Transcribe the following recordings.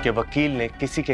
کہ وکیل نے کسی کے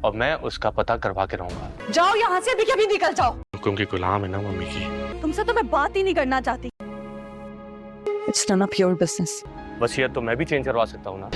اور میں اس کا پتہ کروا کے رہوں گا. جاؤ یہاں سے ابھی کے ابھی نکل جاؤ. حکم کی غلام ہے نا ممی کی. تم سے تو میں بات ہی نہیں کرنا چاہتی. It's none of your business. وصیت تو میں بھی چینج کروا سکتا ہوں نا.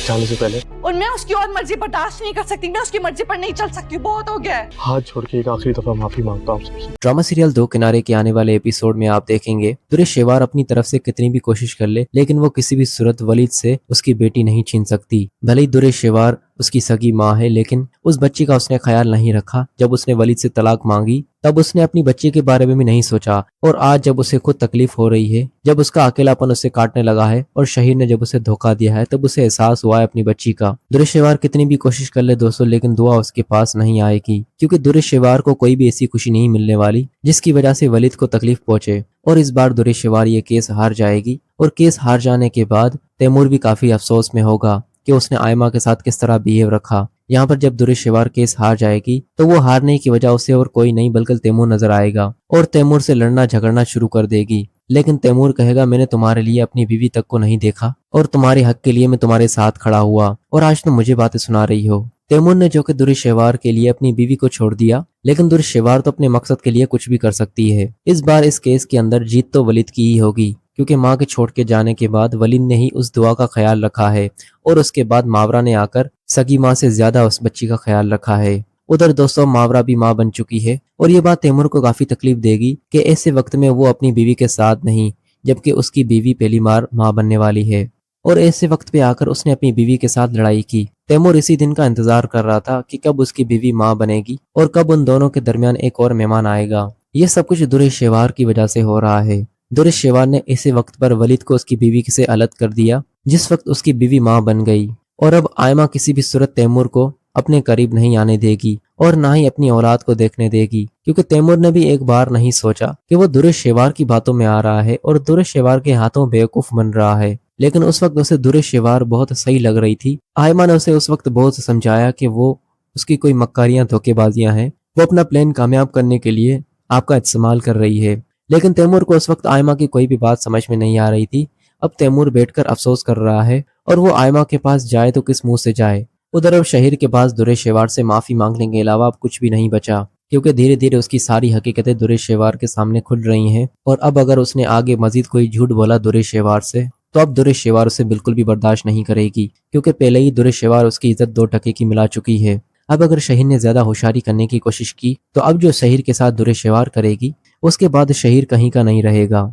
جانے سے پہلے اور میں اس کی اور مرضی برداشت نہیں کر سکتی. میں اس کی مرضی پر نہیں چل سکتی. بہت ہو گیا ہے. ہاتھ چھوڑ کے ایک آخری دفعہ معافی مانگتا ہوں سب سے. ڈرامہ سیریل دو کنارے کے آنے والے ایپیسوڈ میں آپ دیکھیں گے دریش شیوار اپنی طرف سے کتنی بھی کوشش کر لے لیکن وہ کسی بھی صورت ولید سے اس کی بیٹی نہیں چھین سکتی. بھلے ہی دریش شیوار اس کی سگی ماں ہے لیکن اس بچی کا اس نے خیال نہیں رکھا. جب اس نے ولید سے طلاق مانگی تب اس نے اپنی بچی کے بارے میں بھی نہیں سوچا. اور آج جب اسے خود تکلیف ہو رہی ہے، جب اس کا اکیلا پن اسے کاٹنے لگا ہے اور شہیر نے جب اسے دھوکہ دیا ہے، تب اسے احساس ہوا ہے اپنی بچی کا. دریش شیوار کتنی بھی کوشش کر لے دوستوں لیکن دعا اس کے پاس نہیں آئے گی، کیونکہ دریش شیوار کو کوئی بھی ایسی خوشی نہیں ملنے والی جس کی وجہ سے ولید کو تکلیف پہنچے. اور اس بار دریش شیوار یہ کیس ہار جائے گی اور کیس ہار جانے کے بعد تیمور بھی کافی افسوس میں ہوگا کہ اس نے آئمہ کے ساتھ کس طرح بیہیو رکھا. یہاں پر جب دریش شیوار کیس ہار جائے گی تو وہ ہارنے کی وجہ اسے اور کوئی نہیں بلکہ تیمور نظر آئے گا اور تیمور سے لڑنا جھگڑنا شروع کر دے گی. لیکن تیمور کہے گا میں نے تمہارے لیے اپنی بیوی تک کو نہیں دیکھا اور تمہارے حق کے لیے میں تمہارے ساتھ کھڑا ہوا اور آج تم مجھے باتیں سنا رہی ہو. تیمور نے جو کہ دریش شیوار کے لیے اپنی بیوی کو چھوڑ دیا لیکن دریش شیوار تو اپنے مقصد کے لیے کچھ بھی کر سکتی ہے. اس بار اس کیس کے اندر جیت تو ولید کی ہی ہوگی کیونکہ ماں کے چھوڑ کے جانے کے بعد ولید نے ہی اس دعا کا خیال رکھا ہے اور اس کے بعد ماورا نے آ کر سگی ماں سے زیادہ اس بچی کا خیال رکھا ہے. ادھر دوستوں ماورا بھی ماں بن چکی ہے اور یہ بات تیمور کو کافی تکلیف دے گی کہ ایسے وقت میں وہ اپنی بیوی کے ساتھ نہیں جبکہ اس کی بیوی پہلی بار ماں بننے والی ہے اور ایسے وقت پہ آ کر اس نے اپنی بیوی کے ساتھ لڑائی کی. تیمور اسی دن کا انتظار کر رہا تھا کہ کب اس کی بیوی ماں بنے گی اور کب ان دونوں کے درمیان ایک اور مہمان آئے گا. یہ سب کچھ دریش شیوار کی وجہ سے ہو رہا ہے. دریش شیوار نے اسی وقت پر ولید کو اس کی بیوی سے الگ کر دیا جس وقت اس کی بیوی ماں بن گئی اور اب آئمہ کسی بھی صورت تیمور کو اپنے قریب نہیں آنے دے گی اور نہ ہی اپنی اولاد کو دیکھنے دے گی کیونکہ تیمور نے بھی ایک بار نہیں سوچا کہ وہ دریش شیوار کی باتوں میں آ رہا ہے اور دریش شیوار کے ہاتھوں بیوقوف بن رہا ہے. لیکن اس وقت اسے دریش شیوار بہت صحیح لگ رہی تھی. آئمہ نے اسے اس وقت بہت سمجھایا کہ وہ اس کی کوئی مکاریاں دھوکے بازیاں ہیں، وہ اپنا پلان کامیاب کرنے کے لیے آپ کا استعمال کر رہی ہے. لیکن تیمور کو اس وقت آئمہ کی کوئی بھی بات سمجھ میں نہیں آ رہی تھی. اب تیمور بیٹھ کر افسوس کر رہا ہے اور وہ آئمہ کے پاس جائے تو کس منہ سے جائے. ادھر اب شہیر کے پاس دریش شیوار سے معافی مانگنے کے علاوہ اب کچھ بھی نہیں بچا کیونکہ دھیرے دھیرے اس کی ساری حقیقتیں دریش شیوار کے سامنے کھل رہی ہیں اور اب اگر اس نے آگے مزید کوئی جھوٹ بولا دریش شیوار سے تو اب دریش شیوار اسے بالکل بھی برداشت نہیں کرے گی کیونکہ پہلے ہی دریش شیوار اس کی عزت 2 ٹکے کی ملا چکی ہے. اب اگر شہیر نے زیادہ ہوشیاری کرنے کی کوشش کی تو اب جو شہیر کے ساتھ دریش شیوار کرے گی اس کے بعد شہیر کہیں کا نہیں رہے گا.